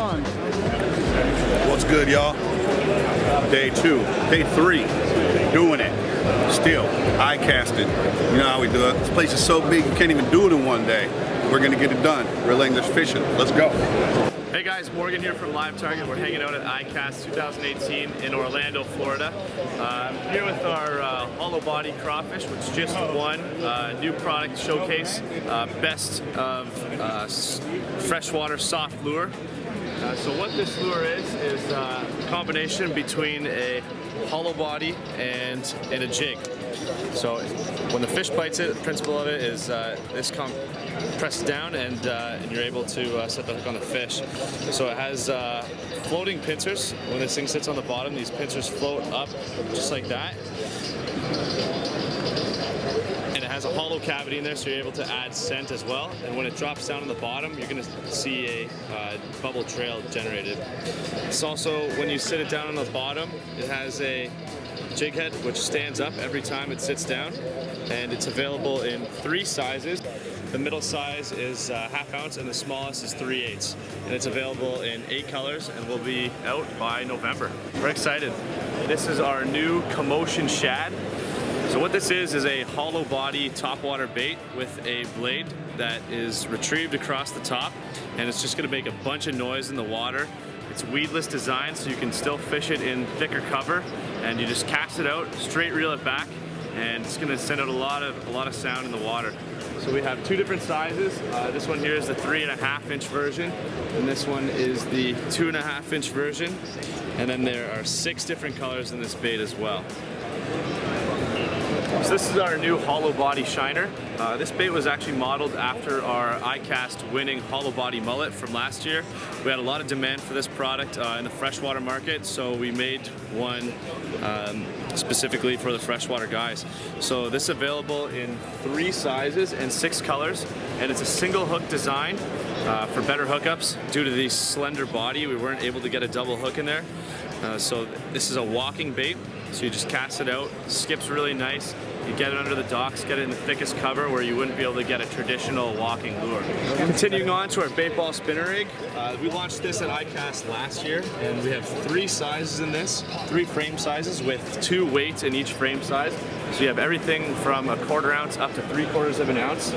on. What's good, y'all? Day 2, day 3, doing it. Still, Icasted. You know how we do it. This place is so big you can't even do it in one day. We're gonna get it done. Real English fishing. Let's go. Hey guys, Morgan here from Live Target. We're hanging out at Icast 2018 in Orlando, Florida. I'm here with our hollow body crawfish, which just won new product showcase, best of freshwater soft lure. So what this lure is a combination between a hollow body and a jig. So when the fish bites it, the principle of it is this presses down and you're able to set the hook on the fish. So it has floating pincers. When this thing sits on the bottom, these pincers float up just like that. And it has a hollow cavity in there, so you're able to add scent as well. And when it drops down on the bottom, you're going to see a bubble trail generated. It's also, when you sit it down on the bottom, it has a jig head which stands up every time it sits down, and it's available in 3 sizes. The middle size is 1/2 ounce and the smallest is 3/8, and it's available in 8 colors and will be out by November. We're excited. This is our new Commotion Shad. So what this is a hollow body topwater bait with a blade that is retrieved across the top, and it's just going to make a bunch of noise in the water. It's weedless design, so you can still fish it in thicker cover, and you just cast it out, straight reel it back, and it's going to send out a lot of sound in the water. So we have 2 different sizes. This one here is the 3.5-inch version, and this one is the 2.5-inch version, and then there are 6 different colors in this bait as well. So this is our new hollow body shiner. This bait was actually modeled after our Icast winning hollow body mullet from last year. We had a lot of demand for this product in the freshwater market, so we made one specifically for the freshwater guys. So this is available in 3 sizes and 6 colors, and it's a single hook design for better hookups. Due to the slender body, we weren't able to get a double hook in there. So this is a walking bait, so you just cast it out, skips really nice. You get it under the docks, get it in the thickest cover where you wouldn't be able to get a traditional walking lure. Continuing on to our bait ball spinner rig, we launched this at Icast last year, and we have 3 sizes in this, 3 frame sizes with 2 weights in each frame size. So you have everything from a 1/4 ounce up to 3/4 of an ounce.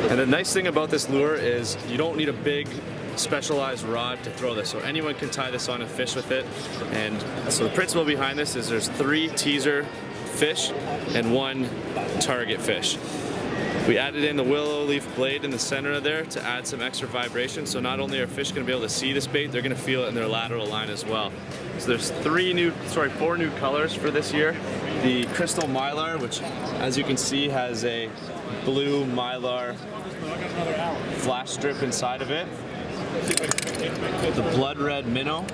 And the nice thing about this lure is you don't need a big specialized rod to throw this, so anyone can tie this on and fish with it. And so the principle behind this is there's 3 teaser fish and 1 target fish. We added in the willow leaf blade in the center of there to add some extra vibration, so not only are fish going to be able to see this bait, they're going to feel it in their lateral line as well. So there's 4 new colors for this year. The crystal mylar, which as you can see has a blue mylar flash strip inside of it. The blood red minnow,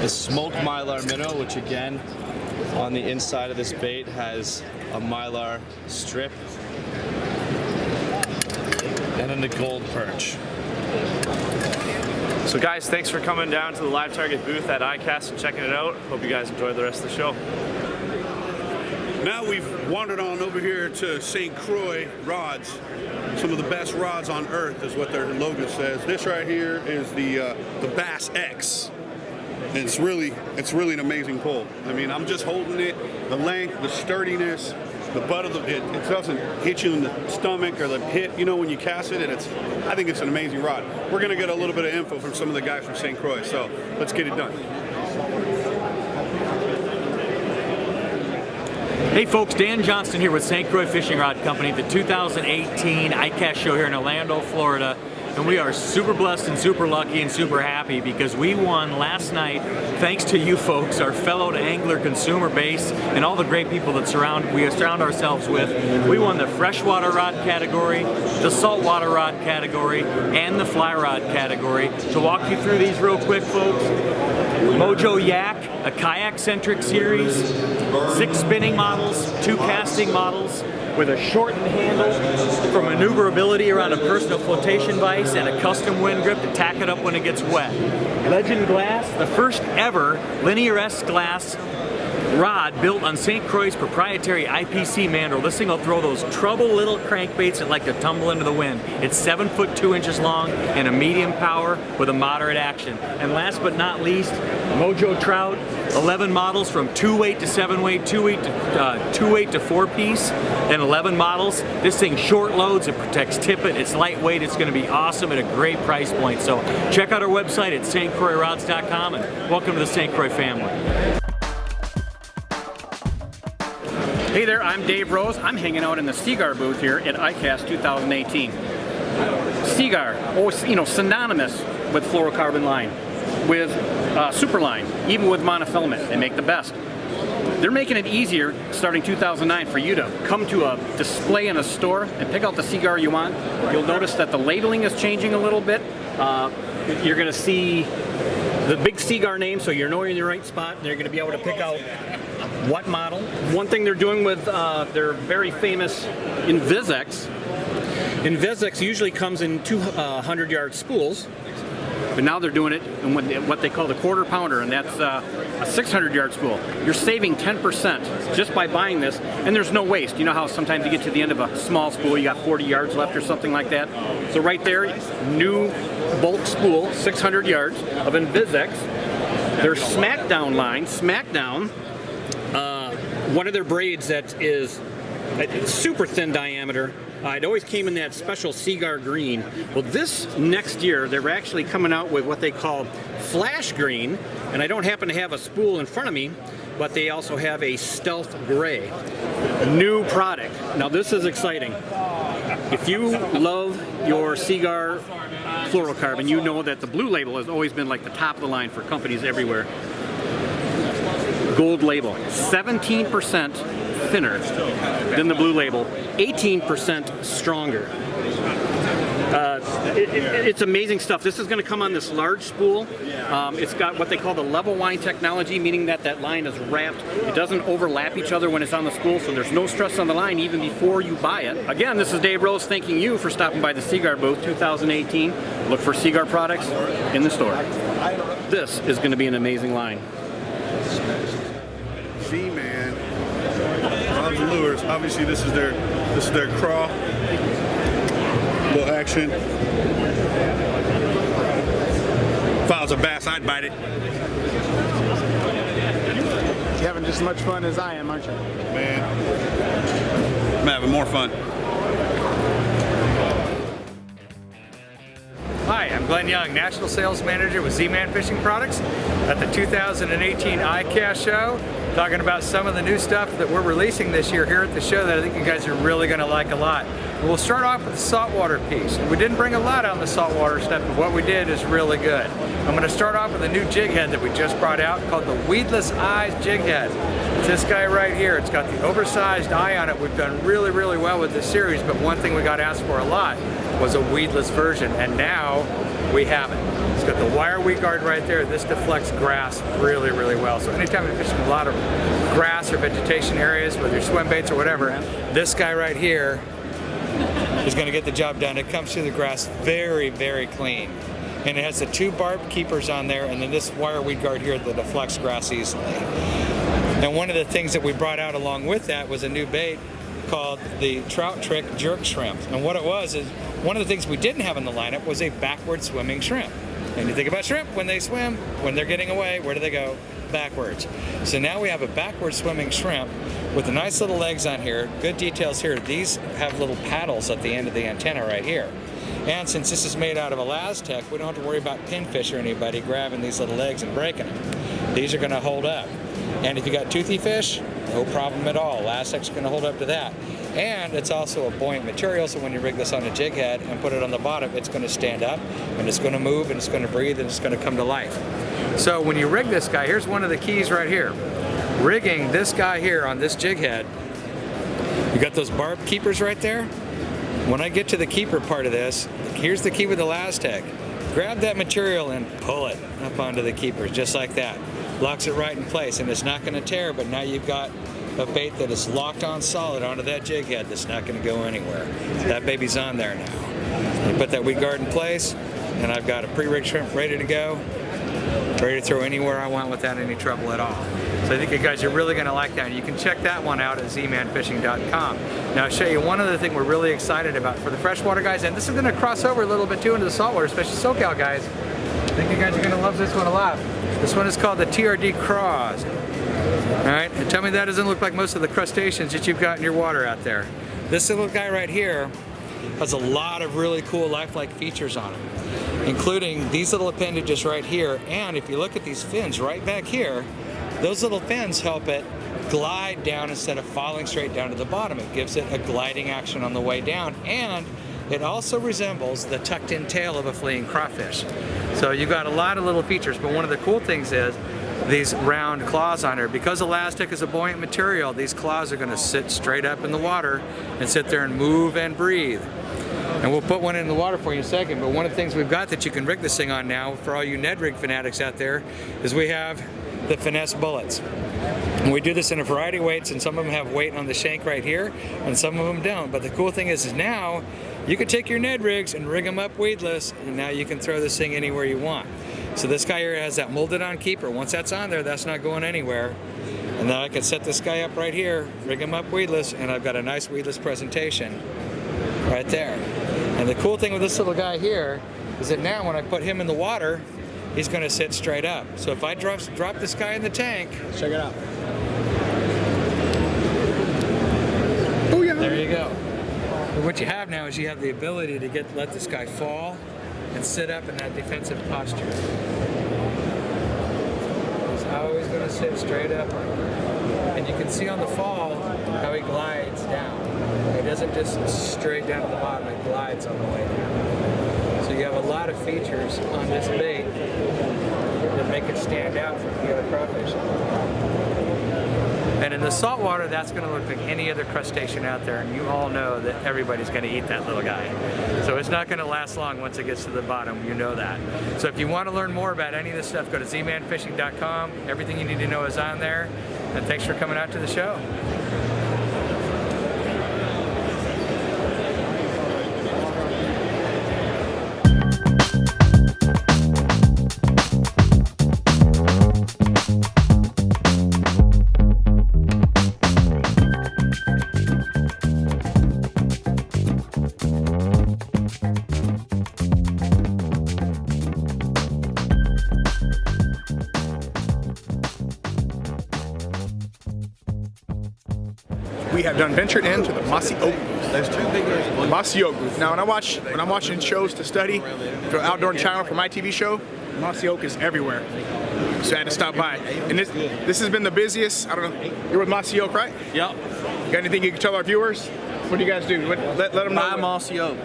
the smoke mylar minnow, which again on the inside of this bait has a mylar strip, and then the gold perch. So guys, thanks for coming down to the Live Target booth at Icast and checking it out. Hope you guys enjoy the rest of the show. Now we've wandered on over here to St. Croix rods. Some of the best rods on earth is what their logo says. This right here is the Bass X. And it's really an amazing pull. I mean, I'm just holding it, the length, the sturdiness, the butt of it doesn't hit you in the stomach or the hit, you know, when you cast it, and I think it's an amazing rod. We're gonna get a little bit of info from some of the guys from St. Croix, so let's get it done. Hey folks, Dan Johnston here with St. Croix Fishing Rod Company, the 2018 Icast show here in Orlando, Florida. And we are super blessed and super lucky and super happy because we won last night, thanks to you folks, our fellow angler consumer base, and all the great people that we surround ourselves with. We won the freshwater rod category, the saltwater rod category, and the fly rod category. To walk you through these real quick, folks, Mojo Yak, a kayak-centric series, 6 spinning models, 2 casting models, with a shortened handle for maneuverability around a personal flotation vise and a custom wind grip to tack it up when it gets wet. Legend Glass, the first ever linear S glass rod built on St. Croix's proprietary IPC mandrel. This thing will throw those trouble little crankbaits that like to tumble into the wind. It's 7 foot 2 inches long and a medium power with a moderate action. And last but not least, Mojo Trout, 11 models from 2-weight to 7-weight, 2-weight to 4-piece, and 11 models. This thing short loads, it protects tippet, it's lightweight, it's going to be awesome at a great price point. So check out our website at stcroixrods.com and welcome to the St. Croix family. Hey there, I'm Dave Rose. I'm hanging out in the Seagar booth here at Icast 2018. Seagar, synonymous with fluorocarbon line, with Superline, even with monofilament. They make the best. They're making it easier starting 2009 for you to come to a display in a store and pick out the Seagar you want. You'll notice that the labeling is changing a little bit. You're going to see the big Seagar name, so you know you're in the right spot. They're going to be able to pick out what model. One thing they're doing with their very famous Invisex. Invisex usually comes in 200-yard spools, but now they're doing it in what they call the quarter pounder, and that's a 600-yard spool. You're saving 10% just by buying this, and there's no waste. You know how sometimes you get to the end of a small spool, you got 40 yards left or something like that? So right there, new bulk spool, 600 yards of Invisex. Their Smackdown line, one of their braids that is super thin diameter. It always came in that special Seagar green. Well, this next year, they're actually coming out with what they call flash green, and I don't happen to have a spool in front of me, but they also have a stealth gray. New product. Now, this is exciting. If you love your Seagar fluorocarbon, you know that the blue label has always been like the top of the line for companies everywhere. Gold label, 17% thinner than the blue label, 18% stronger. It's amazing stuff. This is going to come on this large spool. It's got what they call the level wind technology, meaning that line is wrapped. It doesn't overlap each other when it's on the spool, so there's no stress on the line even before you buy it. Again, this is Dave Rose thanking you for stopping by the Seagar booth 2018. Look for Seagar products in the store. This is going to be an amazing line. Z-Man rods and lures. Obviously, this is their craw. Little action. If I was a bass, I'd bite it. You're having just as much fun as I am, aren't you? Man, I'm having more fun. Hi, I'm Glenn Young, National Sales Manager with Z-Man Fishing Products at the 2018 Icast show, talking about some of the new stuff that we're releasing this year here at the show that I think you guys are really going to like a lot. We'll start off with the saltwater piece. We didn't bring a lot on the saltwater stuff, but what we did is really good. I'm going to start off with a new jig head that we just brought out called the Weedless Eyes Jig Head. It's this guy right here. It's got the oversized eye on it. We've done really, really well with this series, but one thing we got asked for a lot was a weedless version, and now we have it. It's got the wire weed guard right there. This deflects grass really, really well. So anytime you're fishing a lot of grass or vegetation areas, whether you're swim baits or whatever, this guy right here is going to get the job done. It comes through the grass very, very clean. And it has the 2 barbed keepers on there, and then this wire weed guard here that deflects grass easily. And one of the things that we brought out along with that was a new bait called the Trout Trick Jerk Shrimp. And what it was is, one of the things we didn't have in the lineup was a backward swimming shrimp. And you think about shrimp, when they swim, when they're getting away, where do they go? Backwards. So now we have a backward swimming shrimp with the nice little legs on here, good details here. These have little paddles at the end of the antenna right here. And since this is made out of Elastec, we don't have to worry about pinfish or anybody grabbing these little legs and breaking them. These are going to hold up. And if you got toothy fish, no problem at all. Elastec's going to hold up to that. And it's also a buoyant material, so when you rig this on a jig head and put it on the bottom, it's going to stand up, and it's going to move, and it's going to breathe, and it's going to come to life. So when you rig this guy, here's one of the keys right here. Rigging this guy here on this jig head, you got those barbed keepers right there. When I get to the keeper part of this, here's the key with the Elastec. Grab that material and pull it up onto the keepers, just like that. Locks it right in place, and it's not going to tear, but now you've got a bait that is locked on solid onto that jig head that's not going to go anywhere. That baby's on there now. You put that weed guard in place, and I've got a pre-rigged shrimp ready to go. Ready to throw anywhere I want without any trouble at all. So I think you guys are really going to like that. You can check that one out at zmanfishing.com. Now I'll show you one other thing we're really excited about for the freshwater guys, and this is going to cross over a little bit too into the saltwater, especially SoCal guys. I think you guys are going to love this one a lot. This one is called the TRD Cross. All right, and tell me that doesn't look like most of the crustaceans that you've got in your water out there. This little guy right here has a lot of really cool lifelike features on him, including these little appendages right here. And if you look at these fins right back here, those little fins help it glide down instead of falling straight down to the bottom. It gives it a gliding action on the way down, and it also resembles the tucked in tail of a fleeing crawfish. So you've got a lot of little features, but one of the cool things is these round claws on her. Because elastic is a buoyant material, these claws are going to sit straight up in the water and sit there and move and breathe. And we'll put one in the water for you in a second, but one of the things we've got that you can rig this thing on now for all you Ned rig fanatics out there is we have the finesse bullets. And we do this in a variety of weights, and some of them have weight on the shank right here and some of them don't. But the cool thing is now you can take your Ned rigs and rig them up weedless, and now you can throw this thing anywhere you want. So this guy here has that molded on keeper. Once that's on there, that's not going anywhere. And then I can set this guy up right here, rig him up weedless, and I've got a nice weedless presentation right there. And the cool thing with this little guy here is that now when I put him in the water, he's going to sit straight up. So if I drop this guy in the tank, Check it out. there you go. But what you have now is you have the ability to let this guy fall and sit up in that defensive posture. He's always going to sit straight up. And you can see on the fall how he glides down. He doesn't just straight down to the bottom, it glides on the way down. So you have a lot of features on this bait that make it stand out from the other crawfish. And in the saltwater, that's going to look like any other crustacean out there, and you all know that everybody's going to eat that little guy. So it's not going to last long once it gets to the bottom, you know that. So if you want to learn more about any of this stuff, go to zmanfishing.com. Everything you need to know is on there. And thanks for coming out to the show. We have done ventured into the mossy oak booth. There's two big mossy oak booth. Now, when I'm watching shows to study for Outdoor Channel for my TV show, mossy oak is everywhere. So I had to stop by. And this has been the busiest. I don't know. You're with mossy oak, right? Yep. Got anything you can tell our viewers? What do you guys do? Let them know. Buy mossy oak.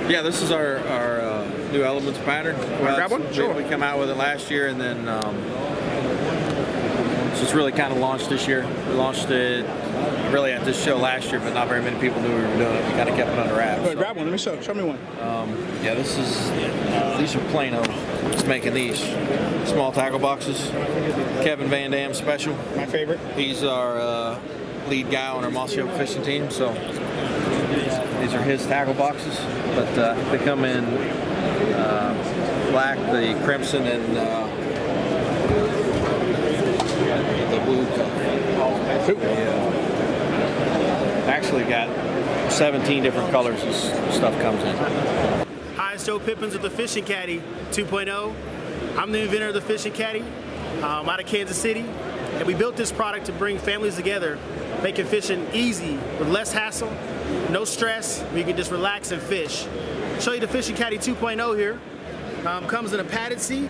Yeah, this is our new elements pattern. Grab one? Sure. We come out with it last year, and then so it's really kind of launched this year. We launched it really at this show last year, but not very many people knew we were doing it. We kind of kept it under wraps. Go ahead, grab one. Let me show me one. Yeah, this is these are Plano. Just making these small tackle boxes. Kevin Van Dam special. My favorite. He's our lead guy on our mossy oak fishing team. So these are his tackle boxes, but they come in black, the crimson, and the blue color. Actually got 17 different colors this stuff comes in. Hi, it's Joe Pippins with the Fishing Caddy 2.0. I'm the inventor of the Fishing Caddy out of Kansas City. And we built this product to bring families together, making fishing easy with less hassle, no stress, where you can just relax and fish. Show you the Fishing Caddy 2.0 here. Comes in a padded seat,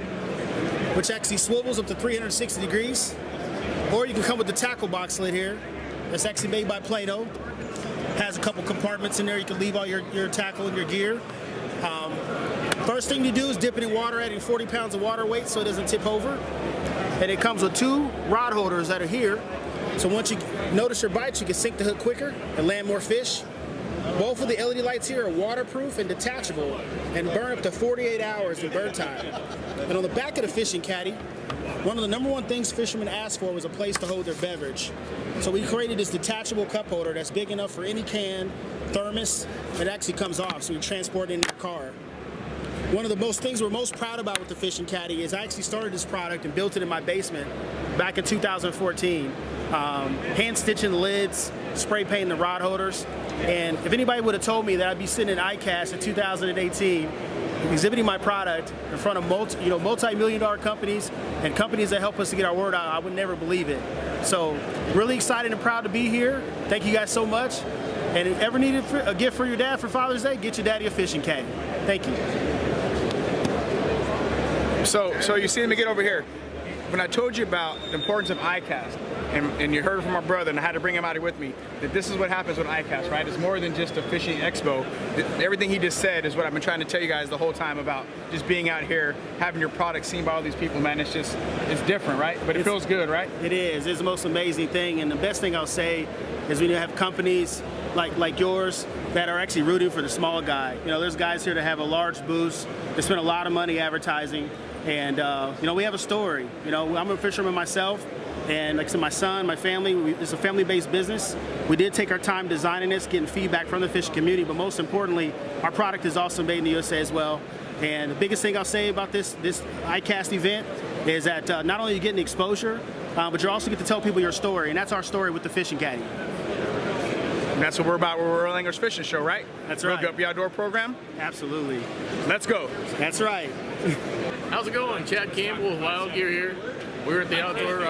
which actually swivels up to 360 degrees. Or you can come with the tackle box lid here. It's actually made by Plano. Has a couple compartments in there. You can leave all your tackle and your gear. First thing you do is dip it in water, adding 40 pounds of water weight so it doesn't tip over. And it comes with two rod holders that are here. So once you notice your bites, you can sink the hook quicker and land more fish. Both of the LED lights here are waterproof and detachable and burn up to 48 hours in burn time. And on the back of the Fishing Caddy, one of the number one things fishermen asked for was a place to hold their beverage. So we created this detachable cup holder that's big enough for any can, thermos. It actually comes off, so you transport it in your car. One of the most things we're most proud about with the Fishing Caddy is I actually started this product and built it in my basement back in 2014. Hand stitching the lids, spray painting the rod holders. And if anybody would have told me that I'd be sitting in Icast in 2018 exhibiting my product in front of multi-million-dollar companies and companies that help us to get our word out, I would never believe it. So really excited and proud to be here. Thank you guys so much. And if ever needed a gift for your dad for Father's Day, get your daddy a fishing caddy. Thank you. So you see me get over here. When I told you about the importance of Icast, and you heard from my brother, and I had to bring him out here with me, that this is what happens with Icast, right? It's more than just a fishing expo. Everything he just said is what I've been trying to tell you guys the whole time about just being out here, having your product seen by all these people, man. It's different, right? But it feels good, right? It is. It's the most amazing thing. And the best thing I'll say is when you have companies like yours that are actually rooting for the small guy. You know, there's guys here that have a large booth, they spend a lot of money advertising, and you know, we have a story. You know, I'm a fisherman myself, and like I said, my son, my family, it's a family-based business. We did take our time designing this, getting feedback from the fishing community, but most importantly, our product is also made in the USA as well. And the biggest thing I'll say about this Icast event is that not only are you getting exposure, but you also get to tell people your story, and that's our story with the Fishing Caddy. And that's what we're about. We're Royal Anglers Fishing Show, right? That's right. Hook up the outdoor program. Absolutely. Let's go. That's right. How's it going? Chad Campbell with Wild Gear here. We're at the outdoor,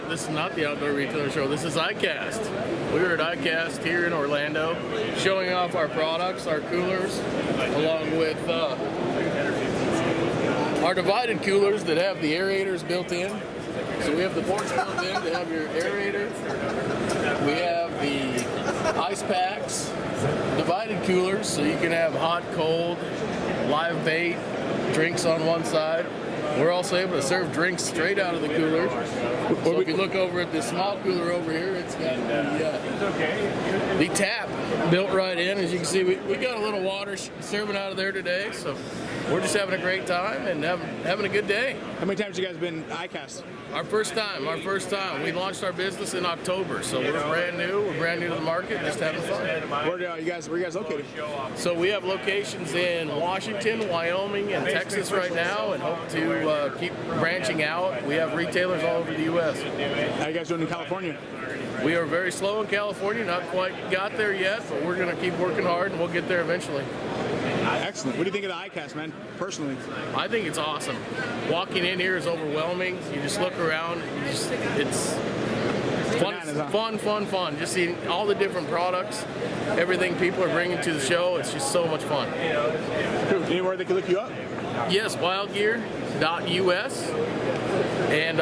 this is not the outdoor retailer show, this is Icast. We're at Icast here in Orlando, showing off our products, our coolers, along with our divided coolers that have the aerators built in. So we have the ports built in to have your aerator. We have the ice packs, divided coolers, so you can have hot, cold, live bait, drinks on one side. We're also able to serve drinks straight out of the cooler. So if you look over at this small cooler over here, it's got the tap built right in. As you can see, we got a little water serving out of there today. So we're just having a great time and having a good day. How many times have you guys been Icast? Our first time. We launched our business in October, so we're brand new. We're brand new to the market, just having fun. Where are you guys located? So we have locations in Washington, Wyoming, and Texas right now, and hope to keep branching out. We have retailers all over the U.S. How you guys doing in California? We are very slow in California, not quite got there yet, but we're going to keep working hard, and we'll get there eventually. Excellent. What do you think of the Icast, man, personally? I think it's awesome. Walking in here is overwhelming. You just look around. It's fun. Just seeing all the different products, everything people are bringing to the show. It's just so much fun. Anywhere they can look you up? Yes, wildgear.us. And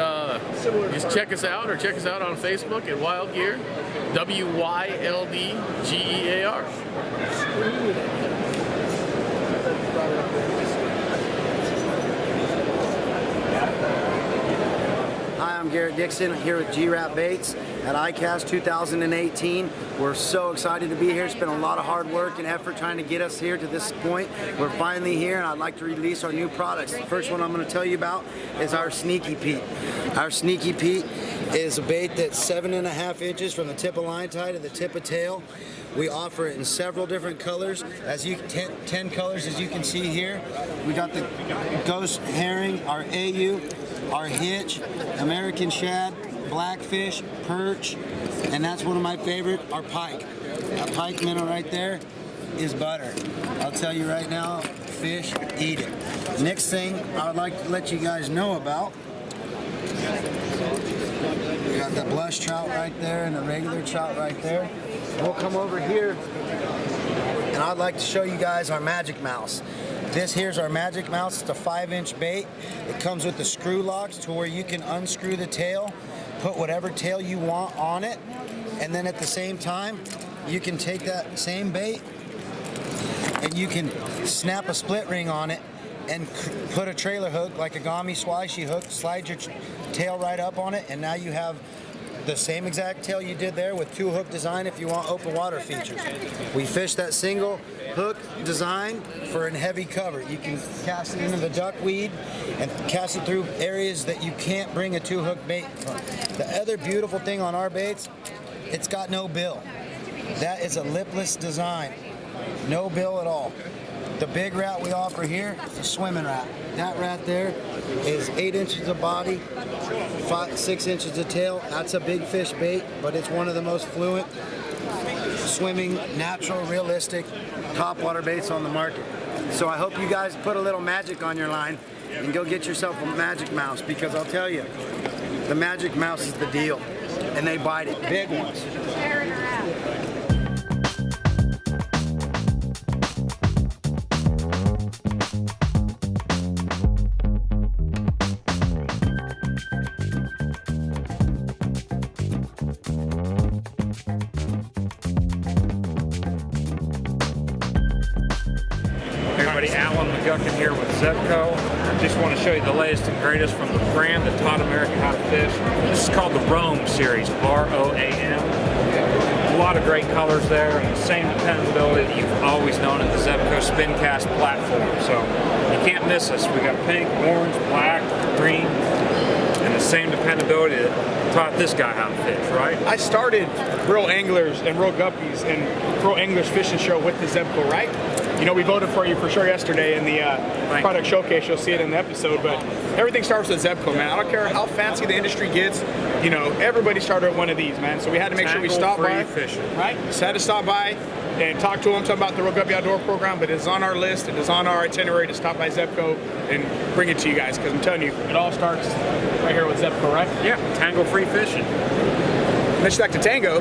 just check us out, or check us out on Facebook at Wild Gear, WYLDGEAR. Hi, I'm Garrett Dixon here with G-Rap Baits at Icast 2018. We're so excited to be here. It's been a lot of hard work and effort trying to get us here to this point. We're finally here, and I'd like to release our new products. The first one I'm going to tell you about is our Sneaky Pete. Our Sneaky Pete is a bait that's 7.5 inches from the tip of line tie to the tip of tail. We offer it in several different colors, 10 colors as you can see here. We got the ghost herring, our AU, our hitch, American shad, blackfish, perch, and that's one of my favorite, our pike. Our pike minnow right there is butter. I'll tell you right now, fish eat it. Next thing I would like to let you guys know about, we got the blush trout right there and the regular trout right there. We'll come over here and I'd like to show you guys our Magic Mouse. This here's our Magic Mouse. It's a 5-inch bait. It comes with the screw locks to where you can unscrew the tail, put whatever tail you want on it, and then at the same time you can take that same bait and you can snap a split ring on it and put a trailer hook like a Gami Swishy hook, slide your tail right up on it, and now you have the same exact tail you did there with 2-hook design if you want open water features. We fish that single hook design for a heavy cover. You can cast it into the duckweed and cast it through areas that you can't bring a 2-hook bait from. The other beautiful thing on our baits, it's got no bill. That is a lipless design. No bill at all. The big rat we offer here is a swimming rat. That rat there is 8 inches of body, 6 inches of tail. That's a big fish bait, but it's one of the most fluent swimming, natural, realistic topwater baits on the market. So I hope you guys put a little magic on your line and go get yourself a magic mouse, because I'll tell you, the magic mouse is the deal, and they bite it, big ones. Everybody, Alan McGuckin here with Zebco. Just want to show you the latest and greatest from the brand that taught America how to fish. This is called the Roam series, R-O-A-M. A lot of great colors there, and the same dependability that you've always known in the Zebco Spincast platform. So you can't miss us. We got pink, orange, black, green, and the same dependability that taught this guy how to fish, right? I started Real Anglers and Real Guppies and Real Anglers Fishing Show with the Zebco, right? You know, we voted for you for sure yesterday in the product showcase. You'll see it in the episode, but everything starts with Zebco, man. I don't care how fancy the industry gets. You know, everybody started with one of these, man. So we had to make sure we stopped by. Fishing. Right? Just had to stop by and talk to them, talk about the Real Guppy Outdoor program, but it's on our list. It is on our itinerary to stop by Zebco and bring it to you guys, because I'm telling you, it all starts right here with Zebco, right? Yeah, tangle-free fishing. Let's back to tango.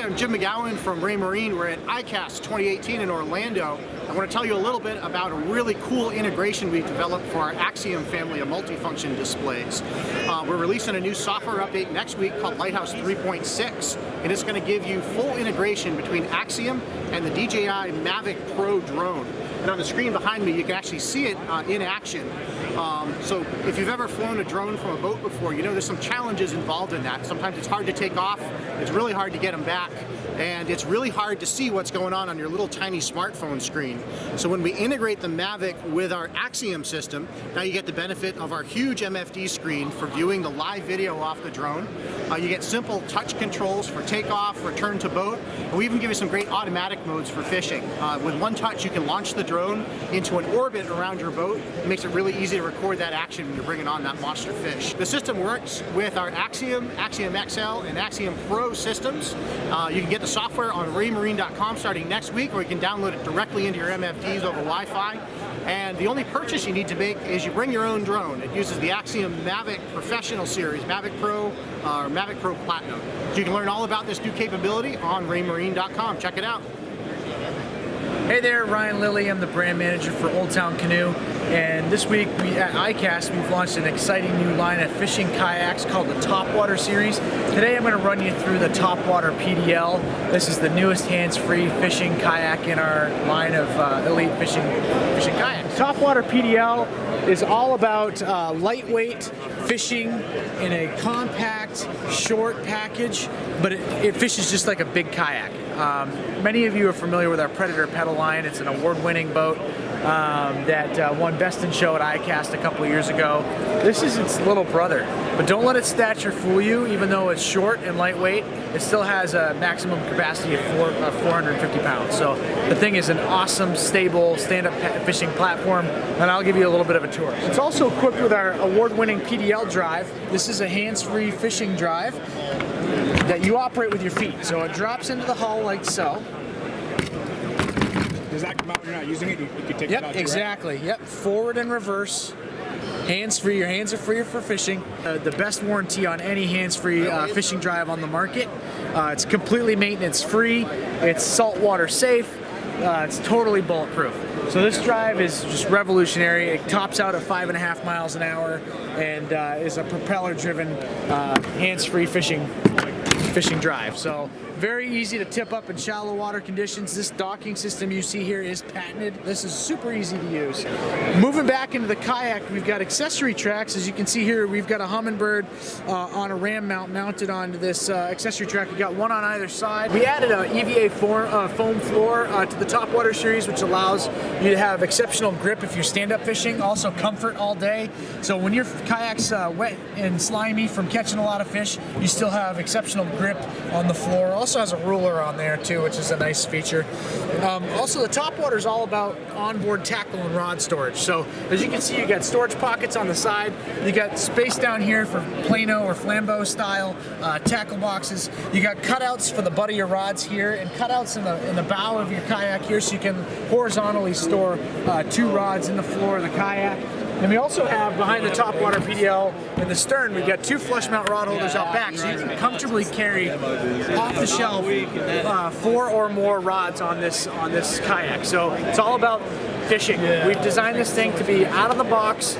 I'm Jim McGowan from Ray Marine. We're at Icast 2018 in Orlando. I want to tell you a little bit about a really cool integration we've developed for our Axiom family of multifunction displays. We're releasing a new software update next week called Lighthouse 3.6, and it's going to give you full integration between Axiom and the DJI Mavic Pro drone. And on the screen behind me, you can actually see it in action. So if you've ever flown a drone from a boat before, you know there's some challenges involved in that. Sometimes it's hard to take off, it's really hard to get them back, and it's really hard to see what's going on your little tiny smartphone screen. So when we integrate the Mavic with our Axiom system, now you get the benefit of our huge MFD screen for viewing the live video off the drone. You get simple touch controls for takeoff, return to boat, and we even give you some great automatic modes for fishing. With one touch, you can launch the drone into an orbit around your boat. It makes it really easy to record that action when you're bringing on that monster fish. The system works with our Axiom, Axiom XL, and Axiom Pro systems. You can get the software on raymarine.com starting next week, or you can download it directly into your MFDs over Wi-Fi. And the only purchase you need to make is you bring your own drone. It uses the Axiom Mavic Professional Series, Mavic Pro, or Mavic Pro Platinum. So you can learn all about this new capability on raymarine.com. Check it out. Hey there, Ryan Lilly. I'm the brand manager for Old Town Canoe, and this week at Icast we've launched an exciting new line of fishing kayaks called the Topwater series. Today I'm going to run you through the Topwater PDL. This is the newest hands-free fishing kayak in our line of elite fishing kayaks. Topwater PDL is all about lightweight fishing in a compact, short package, but it fishes just like a big kayak. Many of you are familiar with our Predator pedal line. It's an award-winning boat that won Best in Show at Icast a couple of years ago. This is its little brother, but don't let its stature fool you. Even though it's short and lightweight, it still has a maximum capacity of 450 pounds. So the thing is an awesome, stable, stand-up fishing platform, and I'll give you a little bit of a tour. It's also equipped with our award-winning PDL drive. This is a hands-free fishing drive that you operate with your feet. So it drops into the hull like so. Does that come out when you're not using it? You can take it out. Yep, exactly. Yep, forward and reverse. Hands-free. Your hands are free for fishing. The best warranty on any hands-free fishing drive on the market. It's completely maintenance-free. It's saltwater safe. It's totally bulletproof. So this drive is just revolutionary. It tops out at 5.5 miles an hour and is a propeller-driven, hands-free fishing drive. So Very easy to tip up in shallow water conditions. This docking system you see here is patented. This is super easy to use. Moving back into the kayak, we've got accessory tracks. As you can see here, we've got a Humminbird on a ram mount mounted onto this accessory track. We've got one on either side. We added an EVA foam floor to the Topwater series, which allows you to have exceptional grip if you're stand-up fishing. Also comfort all day. So when your kayak's wet and slimy from catching a lot of fish, you still have exceptional grip on the floor. Also has a ruler on there too, which is a nice feature. Also, the Topwater is all about onboard tackle and rod storage. So as you can see, you got storage pockets on the side. You got space down here for Plano or Flambeau style tackle boxes. You got cutouts for the butt of your rods here, and cutouts in the bow of your kayak here, so you can horizontally store 2 rods in the floor of the kayak. And we also have behind the Topwater PDL in the stern, we've got 2 flush mount rod holders out back, so you can comfortably carry off the shelf 4 or more rods on this kayak. So it's all about fishing. We've designed this thing to be out of the box,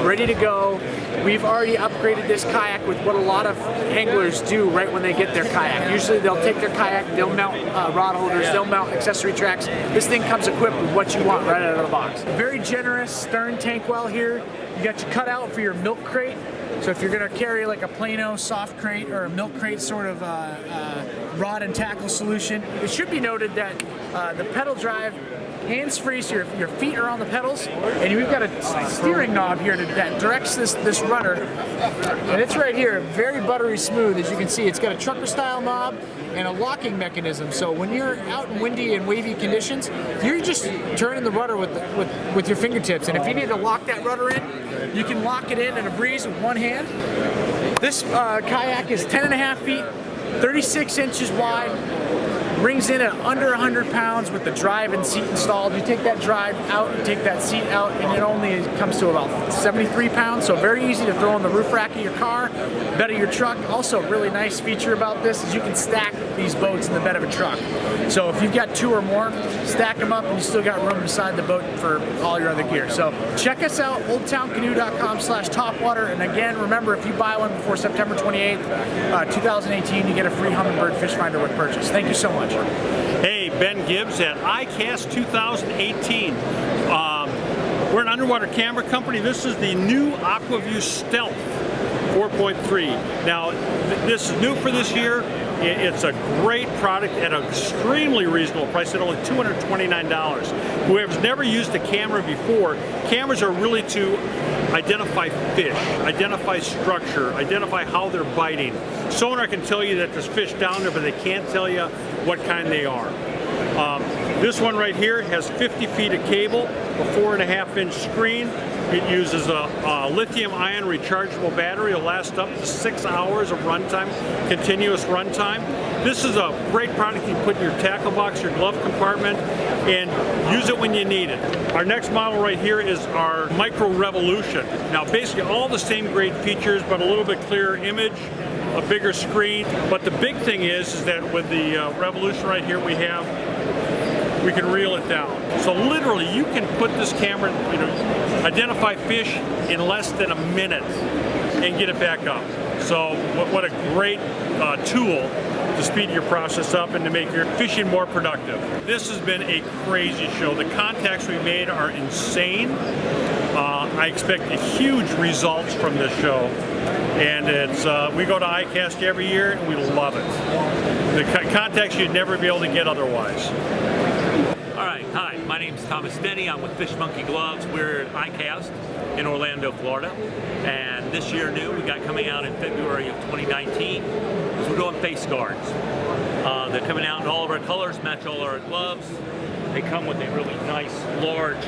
ready to go. We've already upgraded this kayak with what a lot of anglers do right when they get their kayak. Usually they'll take their kayak, they'll mount rod holders, they'll mount accessory tracks. This thing comes equipped with what you want right out of the box. Very generous stern tank well here. You got your cutout for your milk crate. So if you're gonna carry like a Plano soft crate or a milk crate sort of rod and tackle solution, it should be noted that the pedal drive hands-free, so your feet are on the pedals, and we've got a steering knob here that directs this rudder, and it's right here, very buttery smooth. As you can see, it's got a trucker-style knob and a locking mechanism, so when you're out in windy and wavy conditions, you're just turning the rudder with your fingertips, and if you need to lock that rudder in, you can lock it in a breeze with one hand. This kayak is 10.5 feet, 36 inches wide, brings in at under 100 pounds with the drive and seat installed. You take that drive out, you take that seat out, and it only comes to about 73 pounds, so very easy to throw in the roof rack of your car, bed of your truck. Also, a really nice feature about this is you can stack these boats in the bed of a truck. So if you've got 2 or more, stack them up and you still got room beside the boat for all your other gear. So check us out, oldtowncanoe.com/topwater, and again, remember, if you buy one before September 28th, 2018, you get a free Humminbird fish finder with purchase. Thank you so much. Hey, Ben Gibbs at Icast 2018. We're an underwater camera company. This is the new AquaView Stealth 4.3. Now, this is new for this year. It's a great product at an extremely reasonable price at only $229. Whoever's never used a camera before, cameras are really to identify fish, identify structure, identify how they're biting. Sonar can tell you that there's fish down there, but they can't tell you what kind they are. This one right here has 50 feet of cable, a 4.5-inch screen. It uses a lithium-ion rechargeable battery. It'll last up to 6 hours of runtime, continuous runtime. This is a great product you can put in your tackle box, your glove compartment, and use it when you need it. Our next model right here is our Micro Revolution. Now, basically all the same great features, but a little bit clearer image, a bigger screen. But the big thing is that with the Revolution right here, we can reel it down. So literally, you can put this camera, identify fish in less than a minute and get it back up. So what a great tool to speed your process up and to make your fishing more productive. This has been a crazy show. The contacts we made are insane. I expect huge results from this show. And we go to Icast every year and we love it. The contacts you'd never be able to get otherwise. All right, hi, my name is Thomas Denny. I'm with Fish Monkey Gloves. We're at Icast in Orlando, Florida. And this year new, we got coming out in February of 2019, is we're doing face guards. They're coming out in all of our colors, match all our gloves. They come with a really nice, large,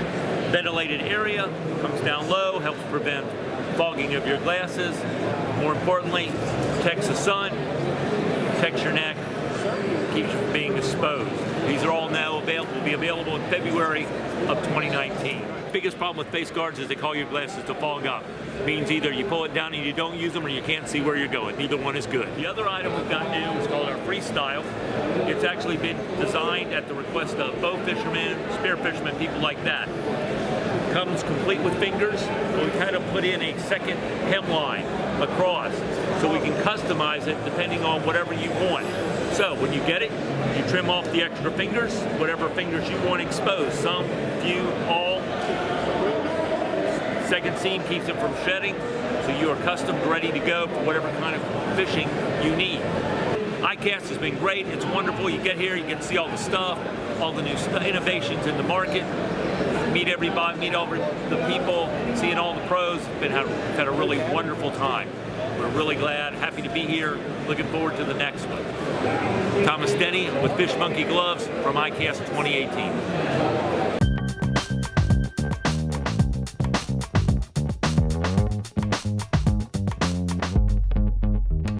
ventilated area. Comes down low, helps prevent fogging of your glasses. More importantly, protects the sun, protects your neck, keeps you from being exposed. These are all now will be available in February of 2019. Biggest problem with face guards is they cause your glasses to fog up. Means either you pull it down and you don't use them, or you can't see where you're going. Neither one is good. The other item we've got new is called our Freestyle. It's actually been designed at the request of bow fishermen, spear fishermen, people like that. comes complete with fingers. We've had to put in a second hemline across so we can customize it depending on whatever you want. So when you get it, you trim off the extra fingers, whatever fingers you want exposed, some, few, all. Second seam keeps it from shedding, so you are custom ready to go for whatever kind of fishing you need. Icast has been great. It's wonderful. You get here, you get to see all the stuff, all the new innovations in the market, meet everybody, meet all the people, seeing all the pros. We've had a really wonderful time. We're really glad, happy to be here. Looking forward to the next one. Thomas Denny with Fish Monkey Gloves from Icast 2018.